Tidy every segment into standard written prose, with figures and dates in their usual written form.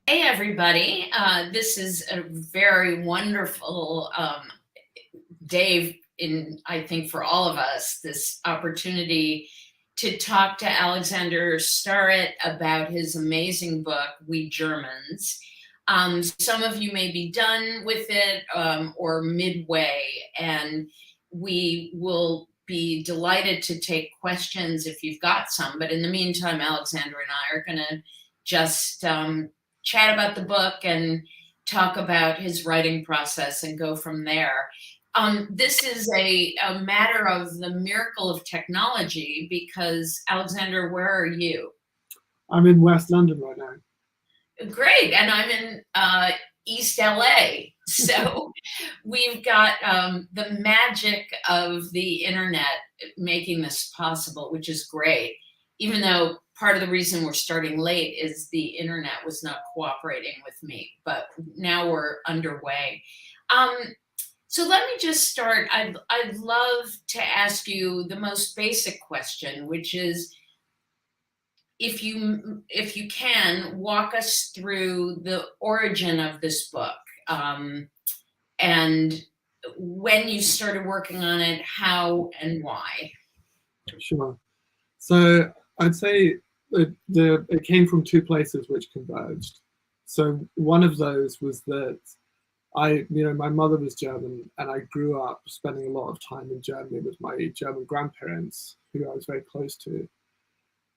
Hey, everybody. This is a very wonderful day I think, for all of us, this opportunity to talk to Alexander Starritt about his amazing book, We Germans. Some of you may be done with it or midway, and we will be delighted to take questions if you've got some. But in the meantime, Alexander and I are going to just chat about the book and talk about his writing process and go from there. This is a matter of the miracle of technology because, Alexander, where are you? I'm in West London right now. Great. And I'm in East LA. So we've got the magic of the internet making this possible, which is great. Even though part of the reason we're starting late is the internet was not cooperating with me, but now we're underway. So let me just start. I'd love to ask you the most basic question, which is, if you can walk us through the origin of this book, and when you started working on it, how and why. Sure. So I'd say it came from two places which converged. So one of those was that my mother was German, and I grew up spending a lot of time in Germany with my German grandparents, who I was very close to.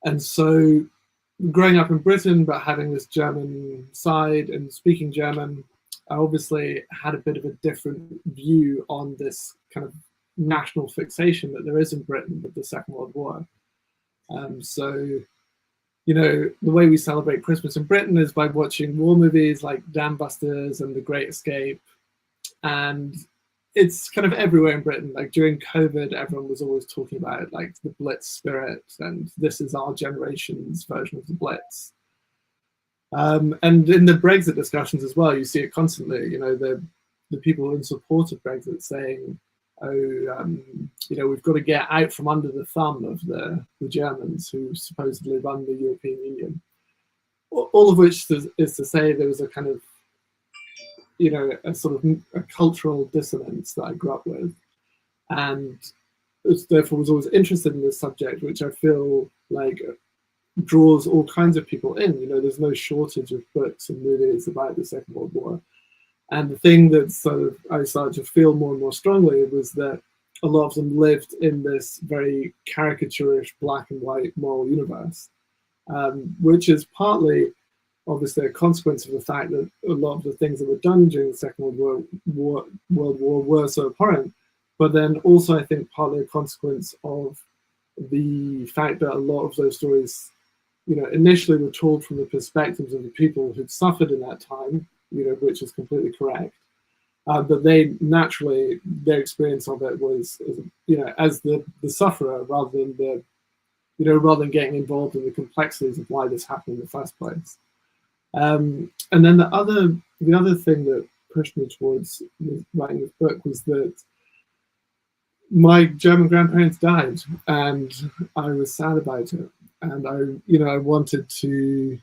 And so growing up in Britain, but having this German side and speaking German, I obviously had a bit of a different view on this kind of national fixation that there is in Britain with the Second World War. So, the way we celebrate Christmas in Britain is by watching war movies like Dam Busters and The Great Escape. And it's kind of everywhere in Britain. Like during COVID, everyone was always talking about like the Blitz spirit, and this is our generation's version of the Blitz. And in the Brexit discussions as well, you see it constantly. The people in support of Brexit saying, we've got to get out from under the thumb of the Germans who supposedly run the European Union. All of which is to say there was a kind of, a sort of a cultural dissonance that I grew up with. And therefore was always interested in this subject, which I feel like draws all kinds of people in. There's no shortage of books and movies about the Second World War. And the thing that I started to feel more and more strongly was that a lot of them lived in this very caricaturish black and white moral universe, which is partly obviously a consequence of the fact that a lot of the things that were done during the Second World War were so abhorrent, but then also I think partly a consequence of the fact that a lot of those stories, initially were told from the perspectives of the people who'd suffered in that time, which is completely correct. But they naturally, their experience of it was, as the sufferer rather than rather than getting involved in the complexities of why this happened in the first place. And then the other thing that pushed me towards writing this book was that my German grandparents died, and I was sad about it. And I wanted to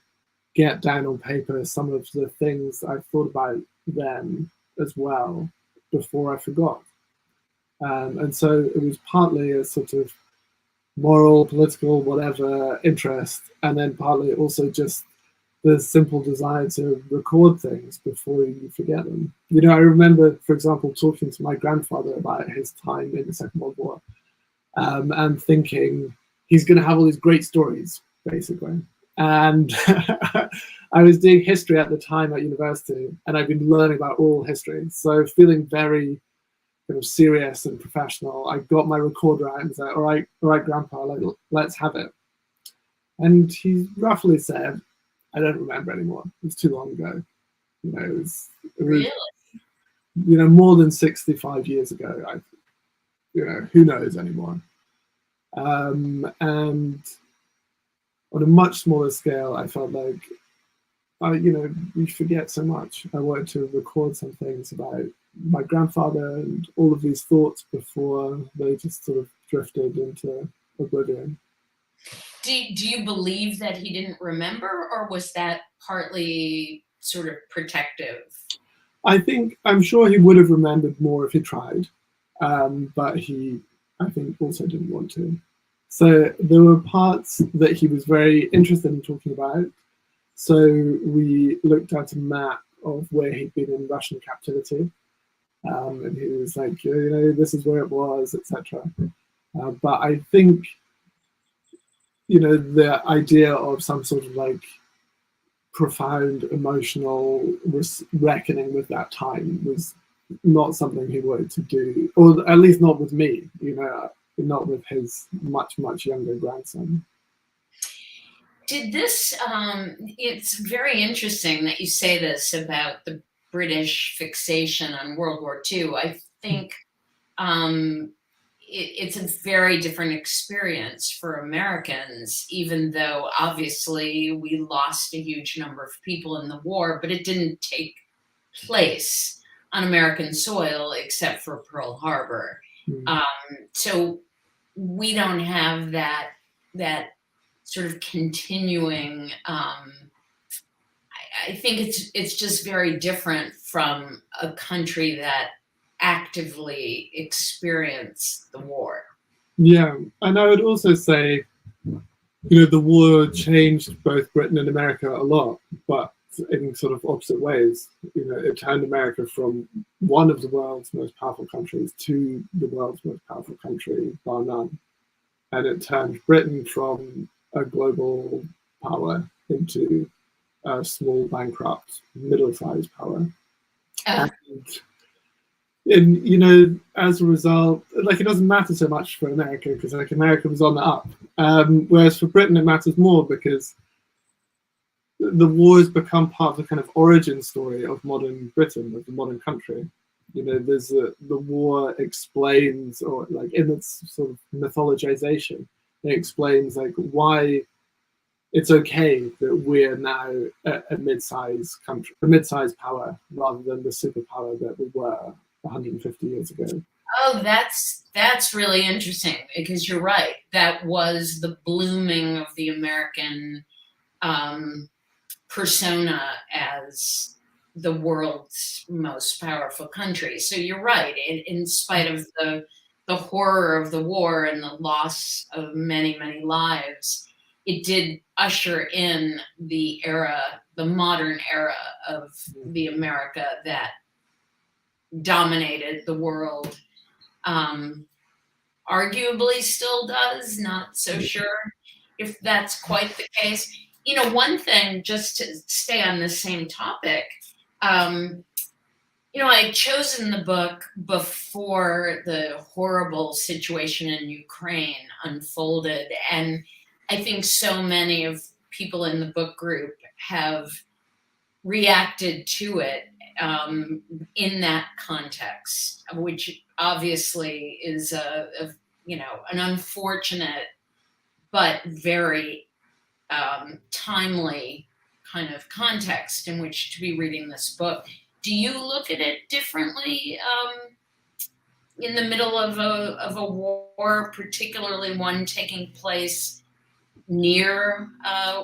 get down on paper some of the things I thought about them as well before I forgot. And so it was partly a sort of moral, political, whatever interest, and then partly also just the simple desire to record things before you forget them. I remember, for example, talking to my grandfather about his time in the Second World War, and thinking he's going to have all these great stories, basically. And I was doing history at the time at university, and I've been learning about oral history. So feeling very kind of serious and professional, I got my recorder out and said, all right, Grandpa, let's have it. And he roughly said, I don't remember anymore. It was too long ago. It was Really? More than 65 years ago. Who knows anymore? And on a much smaller scale, I felt like, we forget so much. I wanted to record some things about my grandfather and all of these thoughts before they just sort of drifted into oblivion. Do you believe that he didn't remember, or was that partly sort of protective? I'm sure he would have remembered more if he tried, but he, I think, also didn't want to. So there were parts that he was very interested in talking about. So we looked at a map of where he'd been in Russian captivity, and he was like, you know, this is where it was, etc. But I think, you know, the idea of some sort of like profound emotional reckoning with that time was not something he wanted to do, or at least not with me, you know, not with his much, much younger grandson. Did this, it's very interesting that you say this about the British fixation on World War II. I think it's a very different experience for Americans, even though obviously we lost a huge number of people in the war, but it didn't take place on American soil except for Pearl Harbor. Mm. So we don't have that sort of continuing. I think it's just very different from a country that actively experienced the war. Yeah, and I would also say, you know, the war changed both Britain and America a lot, but in sort of opposite ways. You know, it turned America from one of the world's most powerful countries to the world's most powerful country, bar none. And it turned Britain from a global power into a small, bankrupt, middle-sized power. And you know, as a result, like, it doesn't matter so much for America because like America was on the up, whereas for Britain it matters more because the war has become part of the kind of origin story of modern Britain, of the modern country. You know, there's the war explains, or like in its sort of mythologization, it explains like why it's okay that we're now a mid-sized country, a mid-sized power, rather than the superpower that we were 150 years ago. Oh, that's really interesting because you're right. That was the blooming of the American persona as the world's most powerful country. So you're right. In spite of the horror of the war and the loss of many, many lives, it did usher in the era, the modern era of the America that dominated the world. Arguably still does, not so sure if that's quite the case. You know, one thing, just to stay on the same topic, you know, I had chosen the book before the horrible situation in Ukraine unfolded. And I think so many of people in the book group have reacted to it in that context, which obviously is you know, an unfortunate but very timely kind of context in which to be reading this book. Do you look at it differently in the middle of a war, particularly one taking place near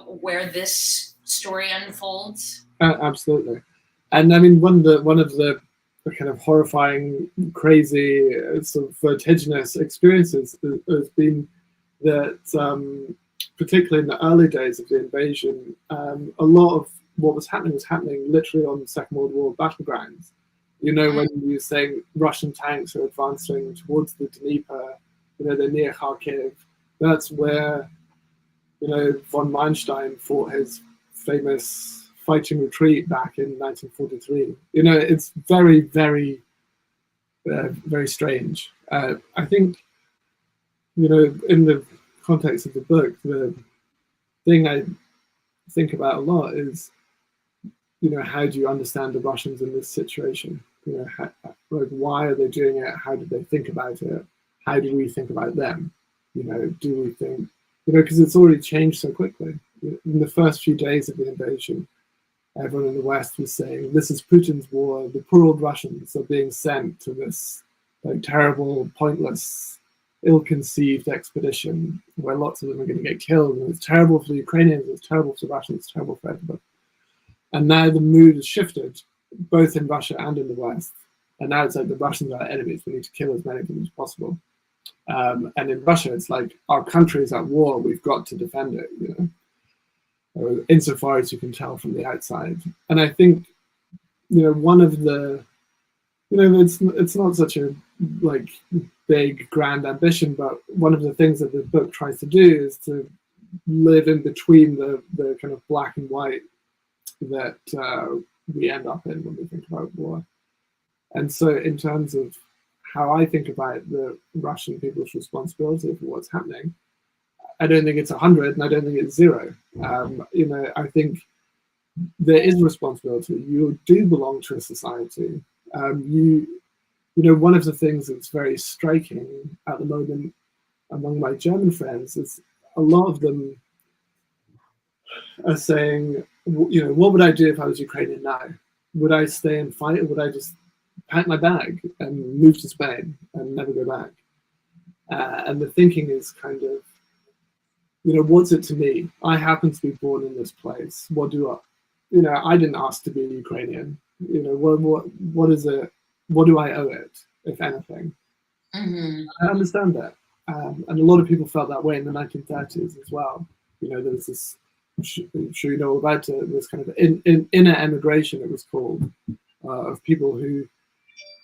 where this story unfolds? Absolutely. And I mean, one of the kind of horrifying, crazy, sort of vertiginous experiences has been that, particularly in the early days of the invasion, a lot of what was happening literally on the Second World War battlegrounds. You know, when you're saying Russian tanks are advancing towards the Dnieper, you know, they're near Kharkiv. That's where, you know, von Manstein fought his famous fighting retreat back in 1943. You know, it's very, very, very strange. I think, you know, in the context of the book, the thing I think about a lot is, you know, how do you understand the Russians in this situation? You know, like, why are they doing it? How did they think about it? How do we think about them? You know, do we think, you know, because it's already changed so quickly. In the first few days of the invasion, everyone in the West was saying, this is Putin's war. The poor old Russians are being sent to this like terrible, pointless, ill-conceived expedition where lots of them are going to get killed. And it's terrible for the Ukrainians, it's terrible for the Russians, it's terrible for everybody. And now the mood has shifted, both in Russia and in the West. And now it's like the Russians are enemies. We need to kill as many of them as possible. And in Russia, it's like our country is at war. We've got to defend it, you know, or insofar as you can tell from the outside. And I think, you know, one of the, you know, it's not such a like big grand ambition, but one of the things that the book tries to do is to live in between the kind of black and white that we end up in when we think about war. And so in terms of how I think about the Russian people's responsibility for what's happening, I don't think it's 100 and I don't think it's 0. You know, I think there is responsibility. You do belong to a society. You know, one of the things that's very striking at the moment among my German friends is a lot of them are saying, you know, what would I do if I was Ukrainian now? Would I stay and fight, or would I just pack my bag and move to Spain and never go back? And the thinking is kind of, you know, what's it to me? I happen to be born in this place. What do I, you know, I didn't ask to be Ukrainian. You know, what is it? What do I owe it, if anything? Mm-hmm. I understand that. And a lot of people felt that way in the 1930s as well. You know, there was this, I'm sure you know about it, this kind of inner emigration, it was called, of people who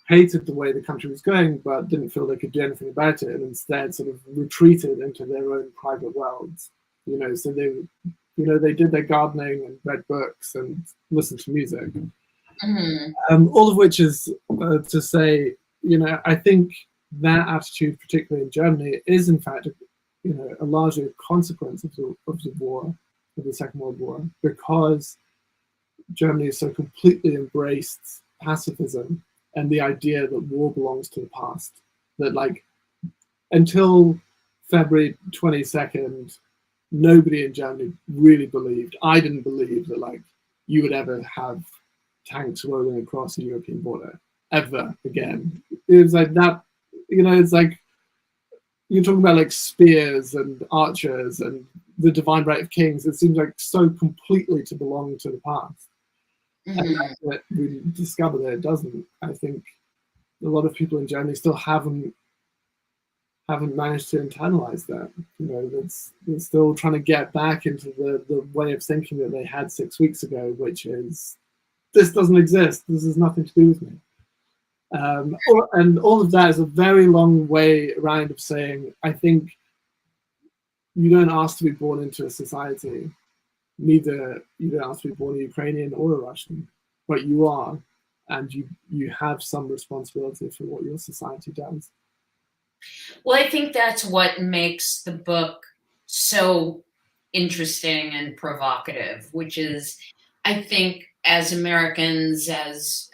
hated the way the country was going, but didn't feel they could do anything about it, and instead sort of retreated into their own private worlds. You know, so they, you know, they did their gardening and read books and listened to music. Mm-hmm. All of which is to say, you know, I think that attitude, particularly in Germany, is in fact, you know, a largely a consequence of the war, of the Second World War, because Germany has so completely embraced pacifism and the idea that war belongs to the past. That, like, until February 22nd, nobody in Germany really believed, I didn't believe that, like, you would ever have tanks rolling across the European border ever again. It was like that, you know, it's like you're talking about like spears and archers and the divine right of kings. It seems like so completely to belong to the past. Mm-hmm. And we discover that it doesn't. I think a lot of people in Germany still haven't managed to internalize that. You know, they're still trying to get back into the way of thinking that they had 6 weeks ago, which is, this doesn't exist. This has nothing to do with me. And all of that is a very long way around of saying, I think you don't ask to be born into a society. Neither you don't ask to be born a Ukrainian or a Russian, but you are, and you have some responsibility for what your society does. Well, I think that's what makes the book so interesting and provocative, which is, I think, as Americans, as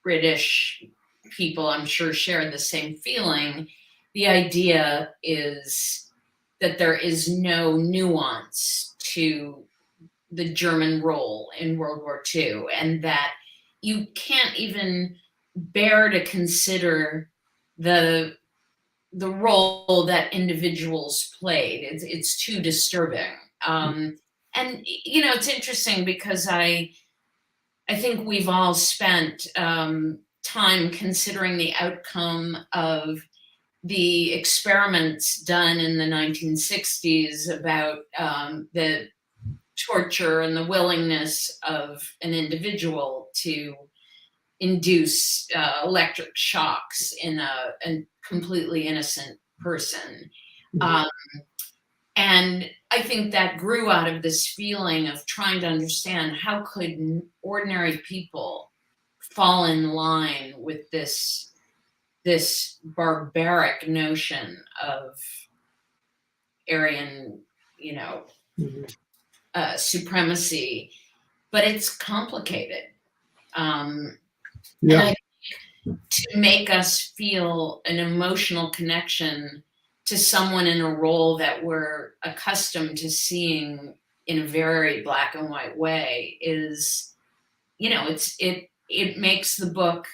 British people, I'm sure, share the same feeling. The idea is that there is no nuance to the German role in World War II, and that you can't even bear to consider the role that individuals played. It's too disturbing. And you know, it's interesting because I think we've all spent time considering the outcome of the experiments done in the 1960s about the torture and the willingness of an individual to induce electric shocks in a completely innocent person. Um, and I think that grew out of this feeling of trying to understand how could ordinary people fall in line with this barbaric notion of Aryan, you know, supremacy. But it's complicated. Yeah. And to make us feel an emotional connection to someone in a role that we're accustomed to seeing in a very black and white way is, you know, it makes the book,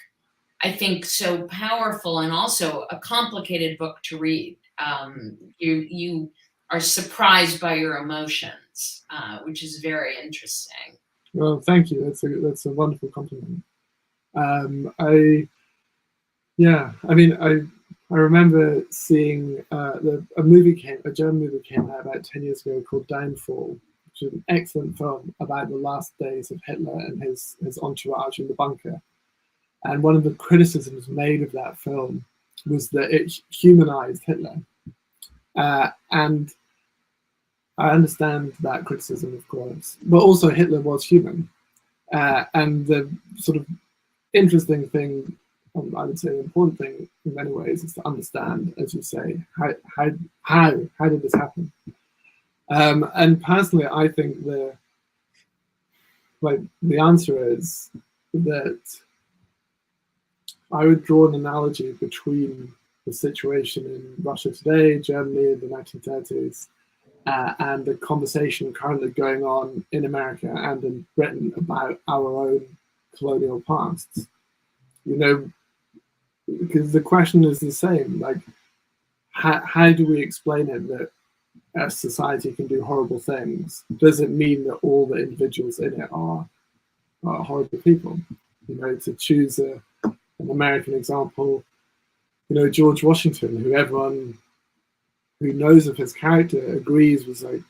I think, so powerful, and also a complicated book to read. You are surprised by your emotions, which is very interesting. Well, thank you. That's a wonderful compliment. I mean, I remember seeing a German movie came out about 10 years ago called Downfall, which is an excellent film about the last days of Hitler and his entourage in the bunker. And one of the criticisms made of that film was that it humanized Hitler. And I understand that criticism, of course, but also Hitler was human. And the sort of interesting thing, I would say the important thing in many ways, is to understand, as you say, how did this happen? And personally, I think the answer is that I would draw an analogy between the situation in Russia today, Germany in the 1930s, and the conversation currently going on in America and in Britain about our own colonial pasts. You know, because the question is the same, like, how do we explain it that a society can do horrible things? Does it mean that all the individuals in it are horrible people? You know, to choose an American example, you know, George Washington, who everyone who knows of his character agrees was like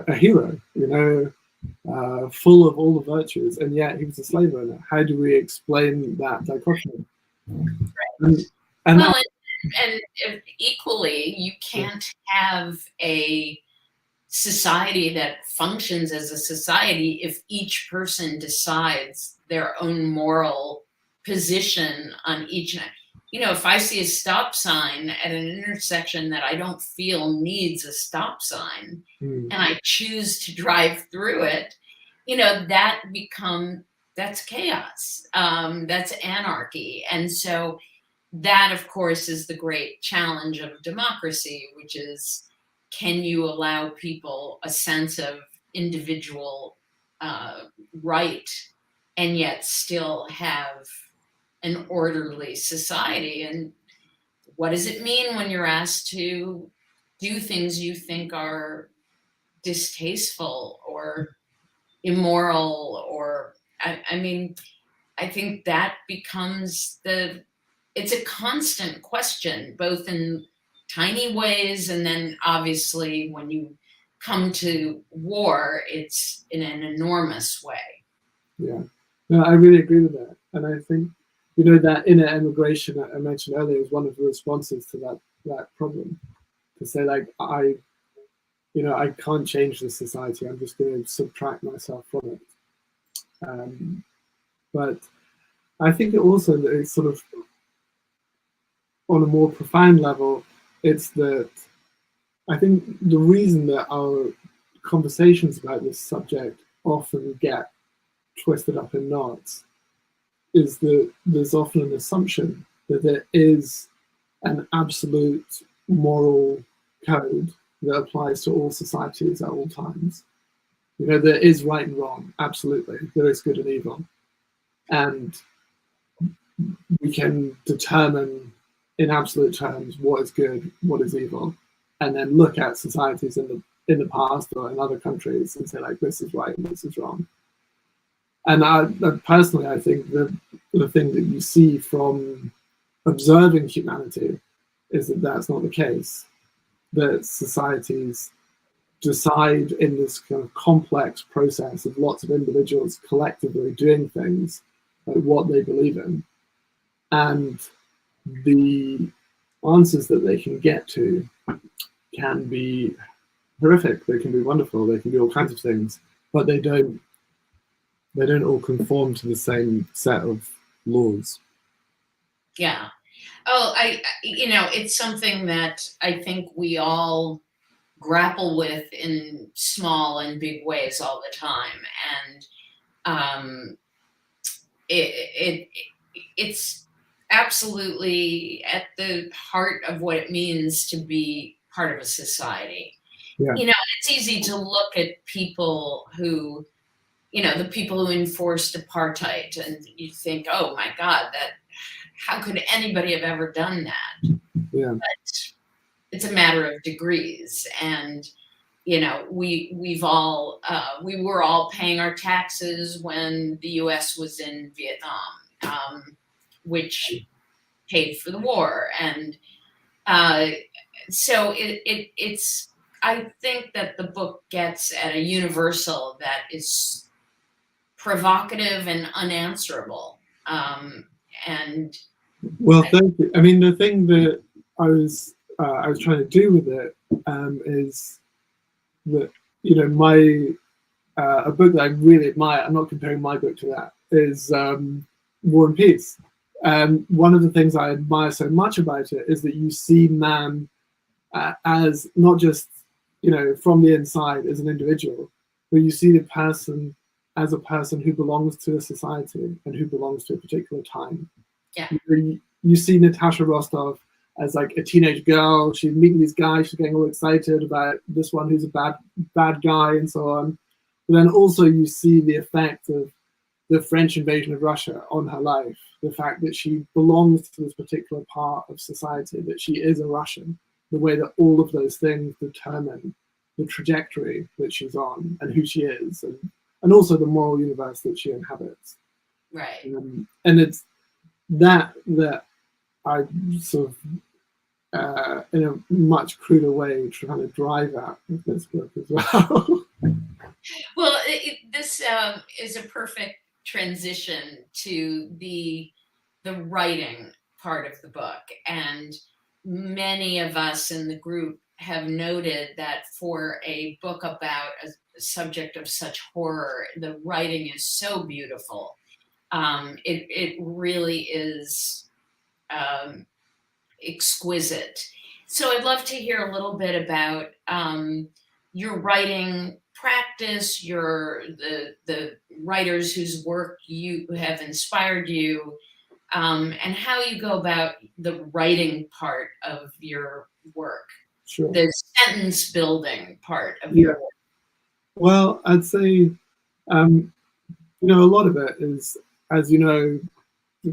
a hero, you know, full of all the virtues, and yet he was a slave owner. How do we explain that dichotomy? And Well, and equally, you can't have a society that functions as a society if each person decides their own moral position on each. You know, if I see a stop sign at an intersection that I don't feel needs a stop sign, and I choose to drive through it, you know, that's chaos. That's anarchy. And so that, of course, is the great challenge of democracy, which is, can you allow people a sense of individual right and yet still have an orderly society? And what does it mean when you're asked to do things you think are distasteful or immoral? Or I mean, I think that becomes it's a constant question, both in tiny ways, and then obviously when you come to war, it's in an enormous way. Yeah, no, I really agree with that. And I think, you know, that inner emigration that I mentioned earlier is one of the responses to that problem. To say, like, I can't change this society. I'm just going to subtract myself from it. But I think it also is sort of, on a more profound level, it's that I think the reason that our conversations about this subject often get twisted up in knots is that there's often an assumption that there is an absolute moral code that applies to all societies at all times. You know, there is right and wrong, absolutely. There is good and evil. And we can determine in absolute terms what is good, what is evil, and then look at societies in the past or in other countries and say, like, this is right and this is wrong. And personally, I think the thing that you see from observing humanity is that that's not the case. That societies decide in this kind of complex process of lots of individuals collectively doing things, like what they believe in, and the answers that they can get to can be horrific, they can be wonderful, they can be all kinds of things, but they don't all conform to the same set of laws. Yeah. Oh, it's something that I think we all grapple with in small and big ways all the time. And it's absolutely at the heart of what it means to be part of a society. Yeah. You know, it's easy to look at people who, the people who enforced apartheid, and you think, oh my God, how could anybody have ever done that? Yeah. But it's a matter of degrees. And you know, we were all paying our taxes when the U.S. was in Vietnam, which paid for the war, and so it's. I think that the book gets at a universal that is provocative and unanswerable, and Well, thank you. I mean, the thing that I was trying to do with it is that, you know, my a book that I really admire, I'm not comparing my book to that, is War and Peace. One of the things I admire so much about it is that you see man as not just, you know, from the inside as an individual, but you see the person as a person who belongs to a society and who belongs to a particular time. Yeah. You see Natasha Rostov as like a teenage girl. She's meeting these guys. She's getting all excited about this one who's a bad guy and so on. But then also you see the effect of the French invasion of Russia on her life. The fact that she belongs to this particular part of society, that she is a Russian, the way that all of those things determine the trajectory that she's on and who she is, and also the moral universe that she inhabits. right. And it's that I sort of, in a much cruder way, trying to drive at with this book as well. Well, this is a perfect transition to the writing part of the book, and many of us in the group have noted that for a book about a subject of such horror, the writing is so beautiful. It really is exquisite. So I'd love to hear a little bit about your writing practice, the writers whose work you have inspired you, and how you go about the writing part of your work, Sure. the sentence building part of your work. Well, I'd say, you know, a lot of it is, as you know,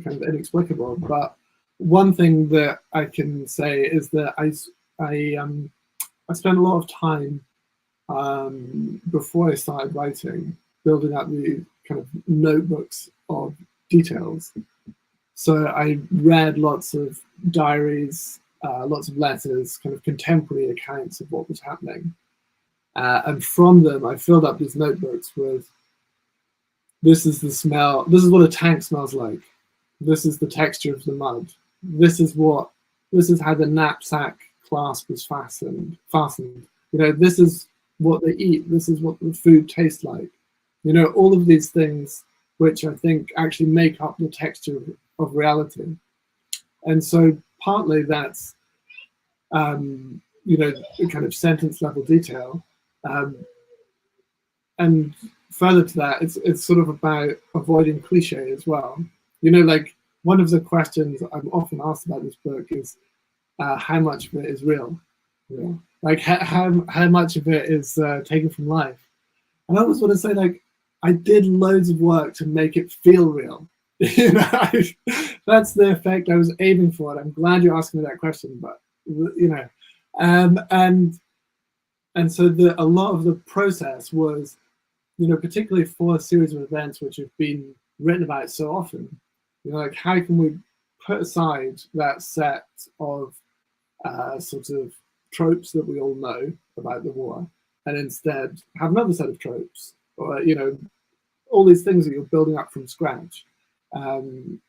kind of inexplicable. But one thing that I can say is that I spent a lot of time before I started writing, building up the kind of notebooks of details. So I read lots of diaries, lots of letters, kind of contemporary accounts of what was happening. And from them, I filled up these notebooks with, this is the smell, this is what a tank smells like. This is the texture of the mud. This is how the knapsack clasp is fastened. You know, this is what they eat. This is what the food tastes like. You know, all of these things which I think actually make up the texture of reality. And so partly that's, you know, kind of sentence level detail. And further to that, it's sort of about avoiding cliche as well. You know, like one of the questions I'm often asked about this book is how much of it is real? You know? Like how much of it is taken from life? And I always want to say, like, I did loads of work to make it feel real. You know, that's the effect I was aiming for. And I'm glad you're asking me that question, but you know, and so a lot of the process was, you know, particularly for a series of events which have been written about so often, you know, like how can we put aside that set of sort of tropes that we all know about the war and instead have another set of tropes, or, you know, all these things that you're building up from scratch. And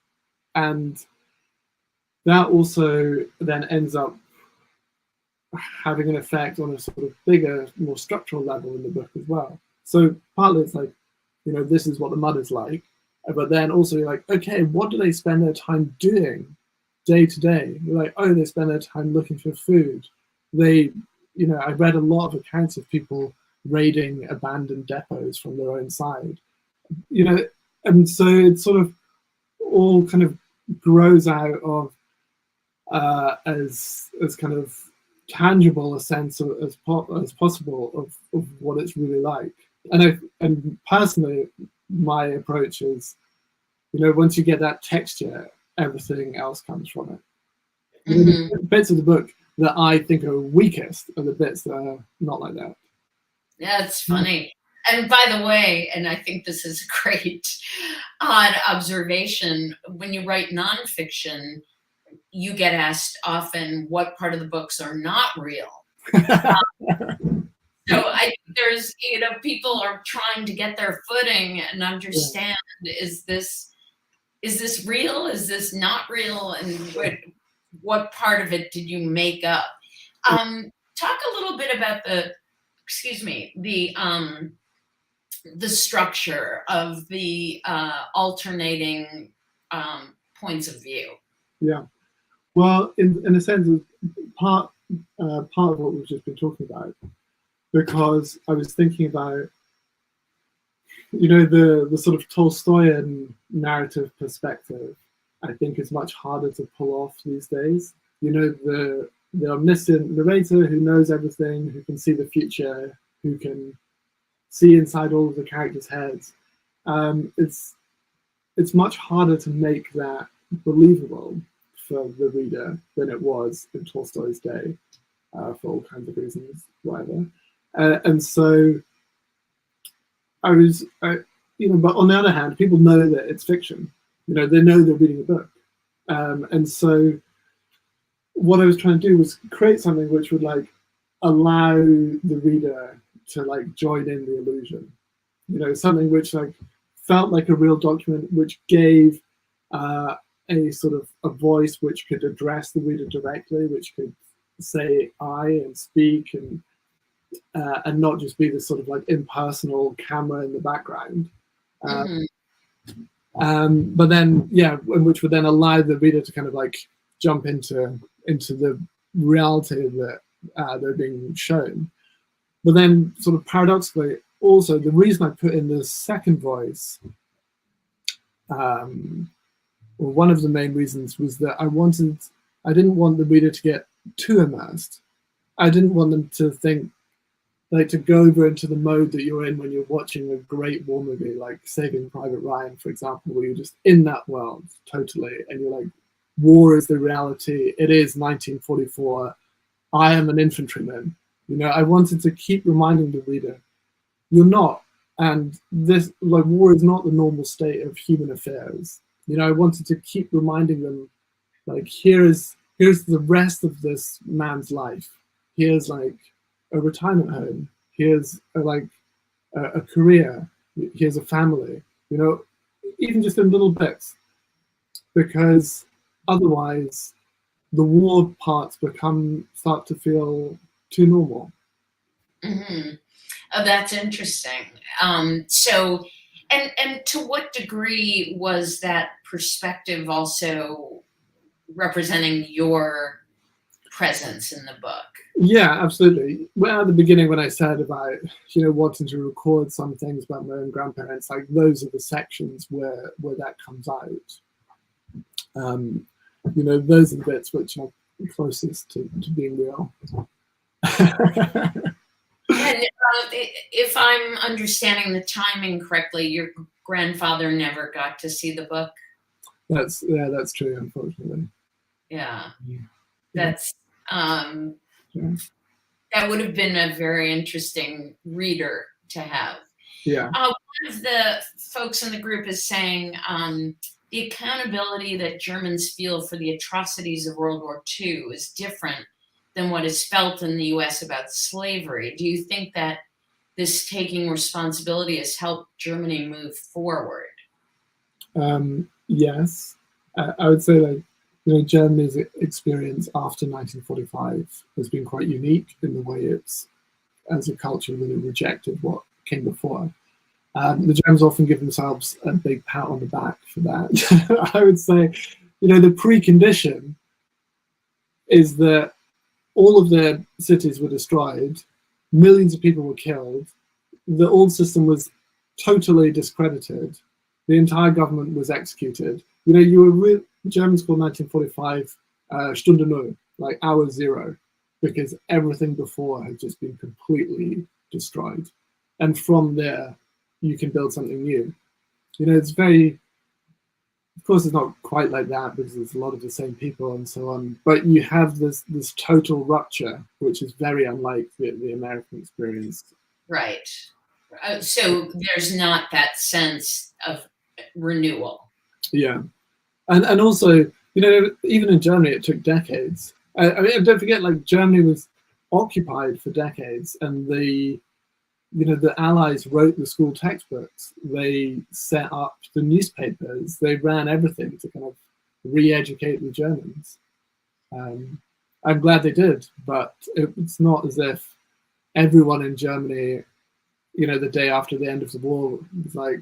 that also then ends up having an effect on a sort of bigger, more structural level in the book as well. So partly it's like, you know, this is what the mud is like, but then also you're like, okay, what do they spend their time doing day to day? You're like, oh, they spend their time looking for food. They, you know, I read a lot of accounts of people raiding abandoned depots from their own side, you know, and so it sort of all kind of grows out of as kind of tangible a sense of, as possible of what it's really like. And personally, my approach is, you know, once you get that texture, everything else comes from it. You know, the bits of the book that I think are weakest are the bits that are not like that. That's funny. And by the way, and I think this is a great odd observation, when you write nonfiction, you get asked often what part of the books are not real. So I think there's, people are trying to get their footing and understand, is this real? Is this not real? And what part of it did you make up? Talk a little bit about the structure of the alternating points of view. Yeah. Well, in a sense, part of what we've just been talking about, because I was thinking about, the sort of Tolstoyan narrative perspective, I think is much harder to pull off these days. The omniscient narrator who knows everything, who can see the future, who can see inside all of the characters' heads. It's much harder to make that believable for the reader than it was in Tolstoy's day, for all kinds of reasons, whatever. And so I was, but on the other hand, people know that it's fiction. They know they're reading a book. And so what I was trying to do was create something which would allow the reader to join in the illusion. Something which felt like a real document, which gave a sort of a voice which could address the reader directly, which could say I and speak and not just be this sort of impersonal camera in the background. But then, which would then allow the reader to kind of jump into the reality that they're being shown. But then, sort of paradoxically, also the reason I put in the second voice, one of the main reasons was that I didn't want the reader to get too immersed. I didn't want them to think, to go over into the mode that you're in when you're watching a great war movie, like Saving Private Ryan, for example, where you're just in that world totally, and you're war is the reality. It is 1944. I am an infantryman. I wanted to keep reminding the reader, you're not, and this war is not the normal state of human affairs. I wanted to keep reminding them, here's the rest of this man's life. Here's a retirement home. Here's a career. Here's a family. Even just in little bits, because otherwise the war parts start to feel too normal. Mm-hmm. Oh, that's interesting. So, and to what degree was that perspective also representing your presence in the book? Yeah, absolutely. Well, at the beginning, when I said about wanting to record some things about my own grandparents, those are the sections where that comes out. Those are the bits which are closest to being real. And if I'm understanding the timing correctly, your grandfather never got to see the book. That's true, unfortunately. Yeah, that's that would have been a very interesting reader to have. Yeah. One of the folks in the group is saying the accountability that Germans feel for the atrocities of World War II is different than what is felt in the US about slavery. Do you think that this taking responsibility has helped Germany move forward? Yes. I would say Germany's experience after 1945 has been quite unique in the way it's, as a culture, really rejected what came before. The Germans often give themselves a big pat on the back for that. I would say, the precondition is that all of their cities were destroyed, millions of people were killed, the old system was totally discredited, the entire government was executed. Germans called 1945 Stunde Null, hour zero, because everything before had just been completely destroyed. And from there, you can build something new. It's very, of course, it's not quite like that because there's a lot of the same people and so on. But you have this total rupture, which is very unlike the American experience Right. So there's not that sense of renewal. Yeah, and also, even in Germany, it took decades. I mean, don't forget, like, Germany was occupied for decades, and the Allies wrote the school textbooks. They set up the newspapers. They ran everything to kind of re-educate the Germans. I'm glad they did, but it's not as if everyone in Germany, the day after the end of the war, was like,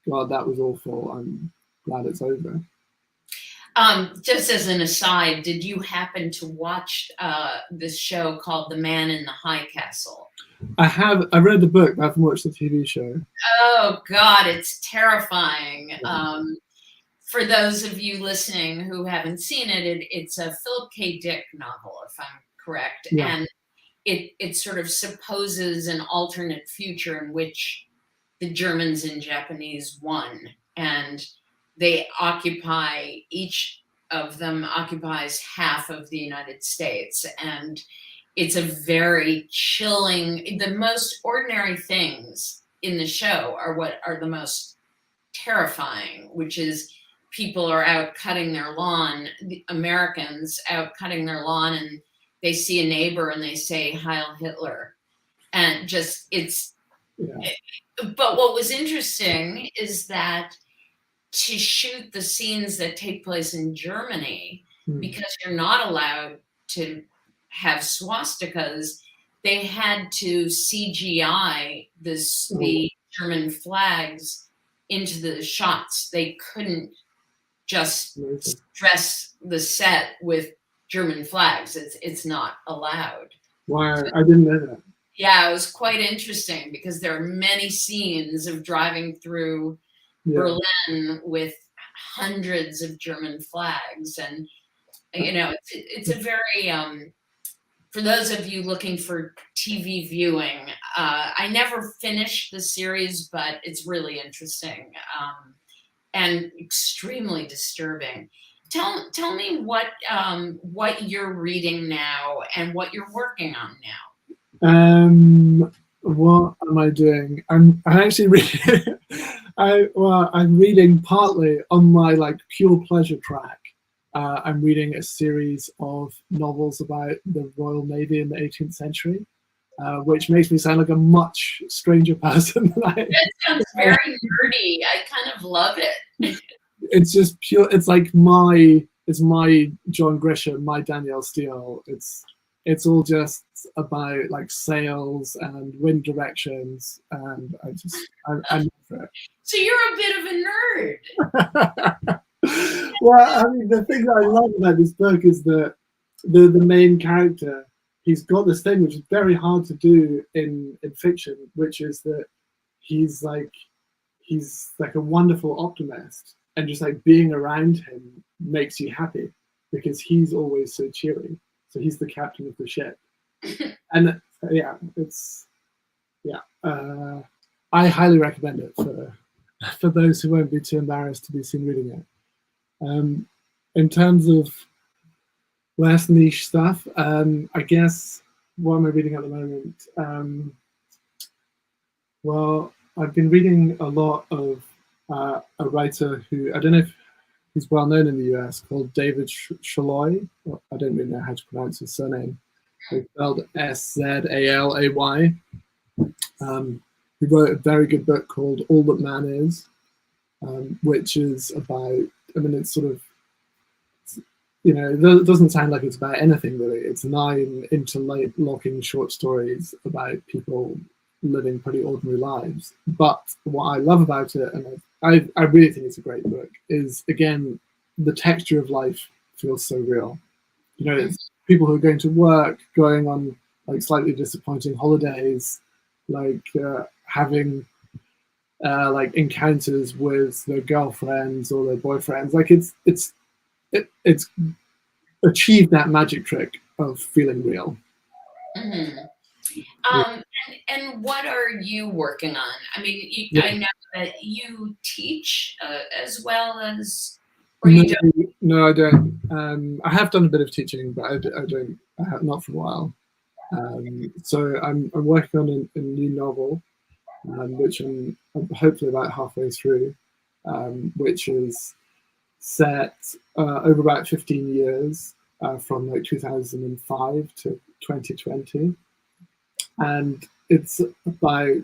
God, that was awful. I'm glad it's over. Just as an aside, did you happen to watch this show called The Man in the High Castle? I read the book, but I haven't watched the TV show. Oh God, it's terrifying. For those of you listening who haven't seen it, it's a Philip K. Dick novel, if I'm correct. Yeah. And it sort of supposes an alternate future in which the Germans and Japanese won. And they occupy, each of them occupies half of the United States. And it's a very chilling, the most ordinary things in the show are what are the most terrifying, which is people are out cutting their lawn, the Americans out cutting their lawn, and they see a neighbor and they say Heil Hitler. And just but what was interesting is that to shoot the scenes that take place in Germany, because you're not allowed to have swastikas, they had to CGI the German flags into the shots. They couldn't just dress the set with German flags. It's not allowed. Wow, I didn't know that. Yeah, it was quite interesting because there are many scenes of driving through Berlin with hundreds of German flags. And, it's a very, for those of you looking for TV viewing, I never finished the series, but it's really interesting and extremely disturbing. Tell me what you're reading now and what you're working on now. What am I doing? I'm actually reading. I'm reading partly on my pure pleasure track. I'm reading a series of novels about the Royal Navy in the 18th century, which makes me sound like a much stranger person than I am. That sounds very nerdy. I kind of love it. It's just pure. It's like my John Grisham, my Danielle Steele. It's all just about sails and wind directions, and I'm for it. So you're a bit of a nerd. Well, I mean, the thing that I love about this book is that the main character, he's got this thing which is very hard to do in fiction, which is that he's like a wonderful optimist, and just being around him makes you happy because he's always so cheery. So he's the captain of the ship, and I highly recommend it for those who won't be too embarrassed to be seen reading it. In terms of less niche stuff, I guess, what am I reading at the moment? Well, I've been reading a lot of a writer who, I don't know if he's well known in the US, called David Shalhoub. I don't really know how to pronounce his surname. It's spelled Szalay. He wrote a very good book called All That Man Is, which is about, I mean, it's sort of, it doesn't sound like it's about anything really. It's 9 interlocking short stories about people living pretty ordinary lives. But what I love about it, and I really think it's a great book, is again, the texture of life feels so real. It's people who are going to work, going on slightly disappointing holidays, having encounters with their girlfriends or their boyfriends. It's achieved that magic trick of feeling real. Mm-hmm. And what are you working on? I mean, I know that you teach as well as, or you don't? No, I don't. I have done a bit of teaching, but I don't. Not for a while. So I'm working on a new novel, which I'm hopefully about halfway through, which is set over about 15 years, from like 2005 to 2020, and it's about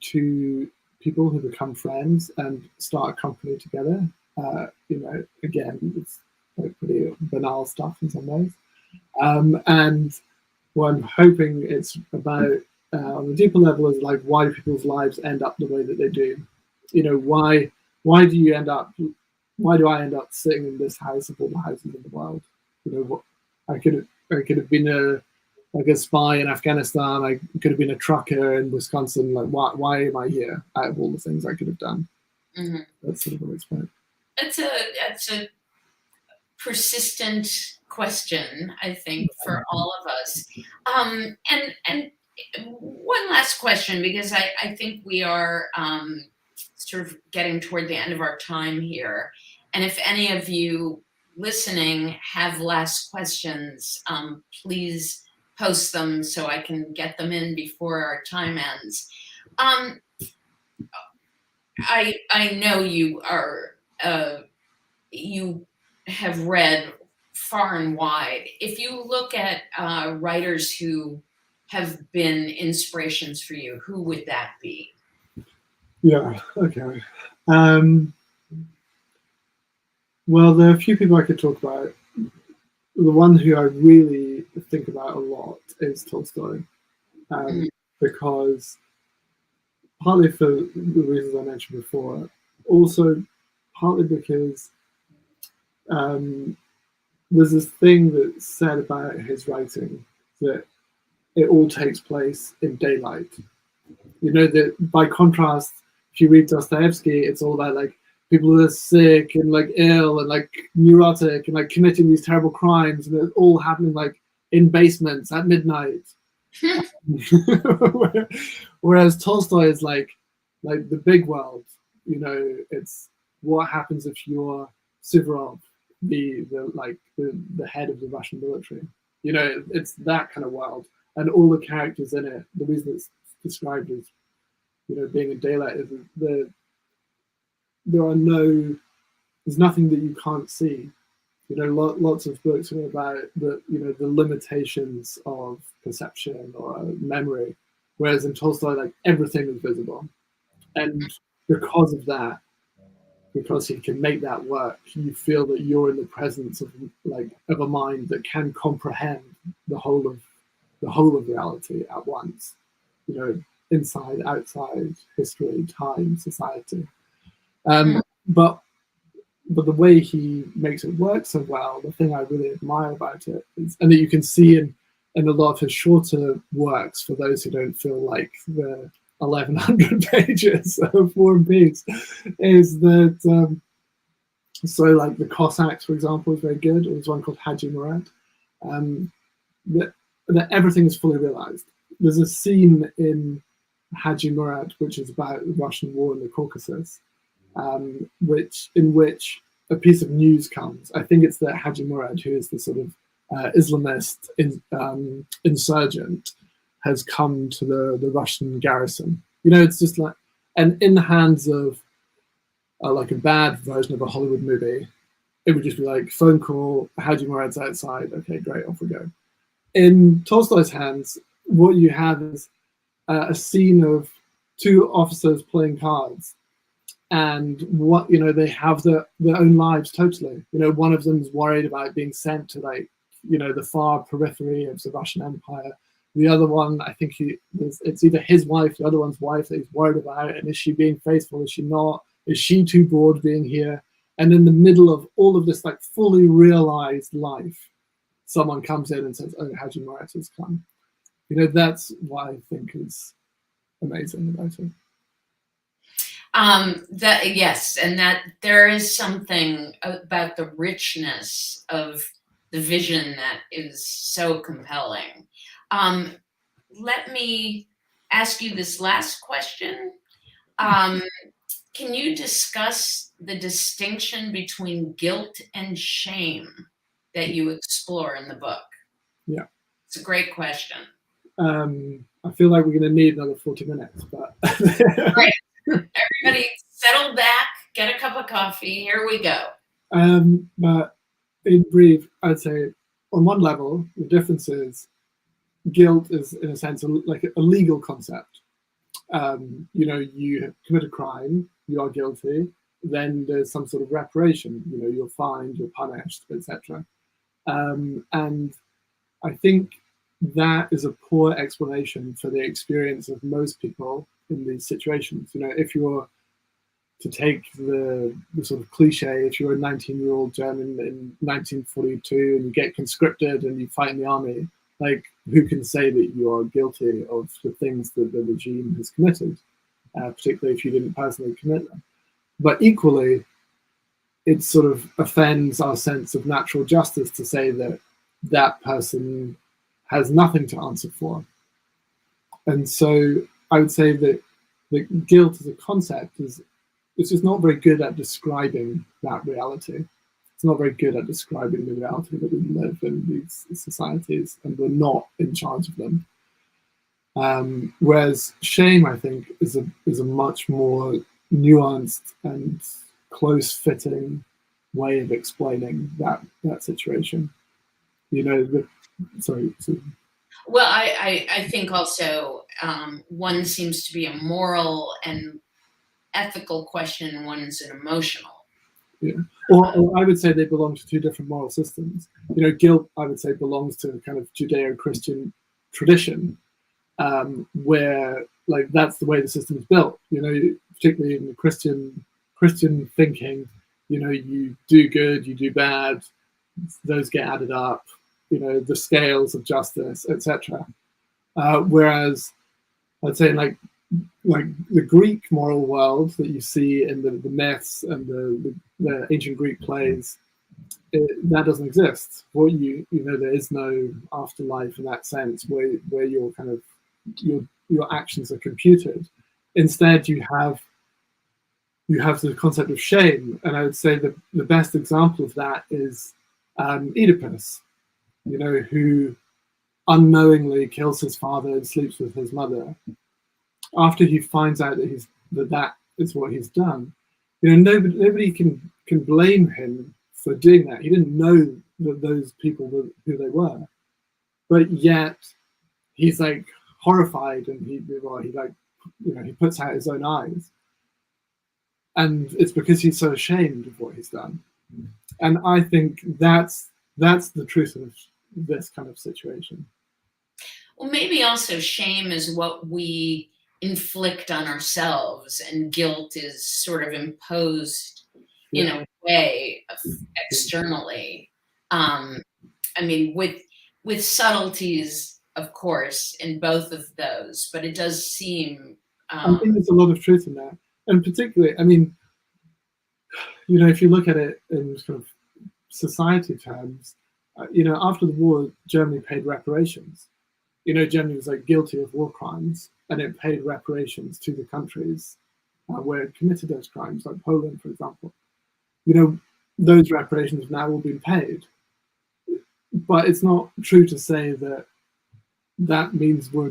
two people who become friends and start a company together. Again, it's like pretty banal stuff in some ways, and what I'm hoping it's about, on a deeper level, is like why people's lives end up the way that they do. Why do you end up? Why do I end up sitting in this house of all the houses in the world? What I could have been a spy in Afghanistan. I could have been a trucker in Wisconsin. Like, why am I here? Out of all the things I could have done, that's sort of what it's about. It's a persistent question, I think, for all of us. And one last question, because I think we are sort of getting toward the end of our time here. And if any of you listening have last questions, please post them so I can get them in before our time ends. I know you are you have read far and wide. If you look at writers who have been inspirations for you, who would that be? Yeah. Okay. Well, there are a few people I could talk about. The one who I really think about a lot is Tolstoy, because partly for the reasons I mentioned before, also partly because there's this thing that's said about his writing, that it all takes place in daylight. That by contrast, if you read Dostoevsky, it's all about like people who are sick and like ill and like neurotic and like committing these terrible crimes, and it's all happening like in basements at midnight. Whereas Tolstoy is like the big world. It's what happens if you're Suvorov, the head of the Russian military. It's that kind of world, and all the characters in it. The reason it's described as being in daylight is that there's nothing that you can't see. Lots of books are about the limitations of perception or memory, whereas in Tolstoy, like everything is visible, and because of that, because he can make that work, you feel that you're in the presence of a mind that can comprehend the whole of reality at once. Inside, outside, history, time, society. But the way he makes it work so well, the thing I really admire about it is, and that you can see in a lot of his shorter works, for those who don't feel like the 1,100 pages of War and Peace, is that so like the Cossacks, for example, is very good. There's one called Haji Murat. That everything is fully realized. There's a scene in Haji Murat which is about the Russian war in the Caucasus, in which a piece of news comes. I think it's that Haji Murad, who is the sort of Islamist insurgent, has come to the Russian garrison. It's just like, and in the hands of like a bad version of a Hollywood movie, it would just be like, phone call, Haji Murad's outside. Okay, great, off we go. In Tolstoy's hands, what you have is a scene of two officers playing cards, and they have their own lives totally. One of them is worried about being sent to the far periphery of the Russian Empire. The other one, I think it's either his wife, the other one's wife, that he's worried about, and is she being faithful? Is she not? Is she too bored being here? And in the middle of all of this fully realized life, someone comes in and says, "Oh, Haji Murat has come." That's what I think is amazing about it. Yes, and that there is something about the richness of the vision that is so compelling. Let me ask you this last question. Can you discuss the distinction between guilt and shame that you explore in the book? Yeah. It's a great question. I feel like we're going to need another 40 minutes, but Right. Everybody settle back, get a cup of coffee. Here we go. but in brief, I'd say on one level, the difference is guilt is, in a sense, like a legal concept. You know, you commit a crime, you are guilty, then there's some sort of reparation. You know, you're fined, you're punished, etc. And I think that is a poor explanation for the experience of most people in these situations. You know, if you're to take the sort of cliche, if you're a 19-year-old German in 1942 and you get conscripted and you fight in the army, like, who can say that you are guilty of the things that the regime has committed, particularly if you didn't personally commit them? But equally, it sort of offends our sense of natural justice to say that that person has nothing to answer for. And so I would say that guilt as a concept is, it's just not very good at describing that reality. It's not very good at describing the reality that we live in these societies, and we're not in charge of them. Whereas shame, I think, is a much more nuanced and close-fitting way of explaining that situation. You know, sorry. Well, I think also one seems to be a moral and ethical question, and one's an emotional. Yeah. Or I would say they belong to two different moral systems. You know, guilt, I would say, belongs to a kind of Judeo-Christian tradition, where, like, that's the way the system is built. You know, particularly in the Christian thinking, you know, you do good, you do bad, those get added up. You know, the scales of justice, etc. Whereas I'd say, like the Greek moral world that you see in the myths and the ancient Greek plays, that doesn't exist. What you know, there is no afterlife in that sense, where your kind of your actions are computed. Instead, you have the concept of shame, and I would say the best example of that is Oedipus. You know, who unknowingly kills his father and sleeps with his mother. After he finds out that that is what he's done, you know, nobody can blame him for doing that. He didn't know that those people were who they were, but yet he's like horrified, and he like, you know, he puts out his own eyes, and it's because he's so ashamed of what he's done. And I think that's the truth of this kind of situation. Well, maybe also shame is what we inflict on ourselves, and guilt is sort of imposed in a way externally. I mean, with subtleties, of course, in both of those, but it does seem. I think there's a lot of truth in that, and particularly, I mean, you know, if you look at it in kind of society terms, you know, after the war, Germany paid reparations. You know, Germany was like guilty of war crimes, and it paid reparations to the countries where it committed those crimes, like Poland, for example. You know, those reparations have now all been paid, but it's not true to say that that means we're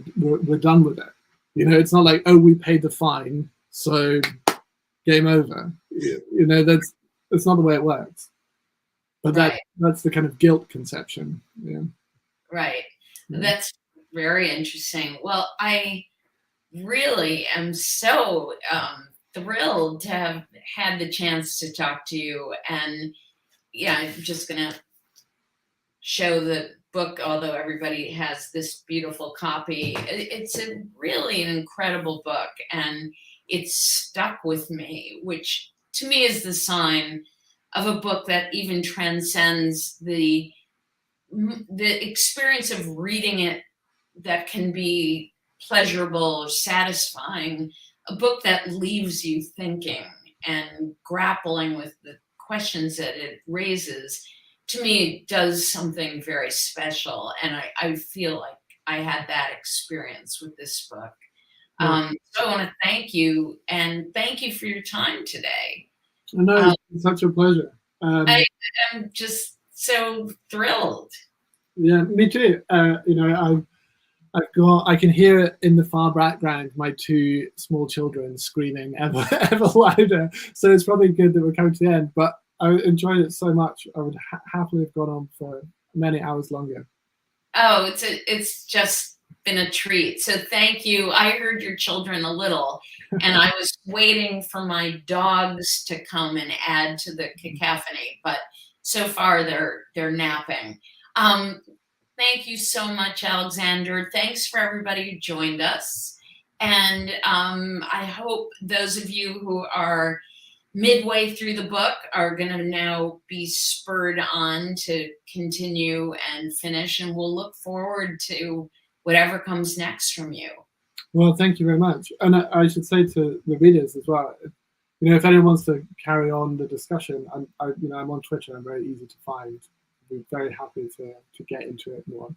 done with it. You know, it's not like, oh, we paid the fine, so game over. You know, that's not the way it works. But that's the kind of guilt conception. Yeah. Right. Yeah. That's very interesting. Well, I really am so thrilled to have had the chance to talk to you. And yeah, I'm just going to show the book, although everybody has this beautiful copy. It's really an incredible book, and it's stuck with me, which to me is the sign of a book that even transcends the experience of reading it, that can be pleasurable or satisfying, a book that leaves you thinking and grappling with the questions that it raises, to me does something very special. And I feel like I had that experience with this book. So I want to thank you, and thank you for your time today. I know, it's such a pleasure. I am just so thrilled. Yeah, me too. I can hear it in the far background, my two small children screaming ever, ever louder. So it's probably good that we're coming to the end, but I enjoyed it so much. I would happily have gone on for many hours longer. Oh, it's just been a treat. So thank you. I heard your children a little, and I was waiting for my dogs to come and add to the cacophony, but so far they're napping. Um, Thank you so much, Alexander. Thanks for everybody who joined us. And I hope those of you who are midway through the book are going to now be spurred on to continue and finish. And we'll look forward to whatever comes next from you. Well, thank you very much. And I should say to the readers as well, if anyone wants to carry on the discussion, I'm on Twitter. I'm very easy to find. I'd be very happy to get into it more.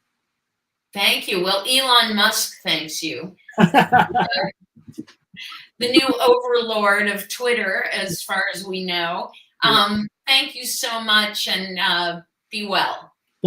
Thank you. Well, Elon Musk thanks you. The new overlord of Twitter, as far as we know. Thank you so much, and be well.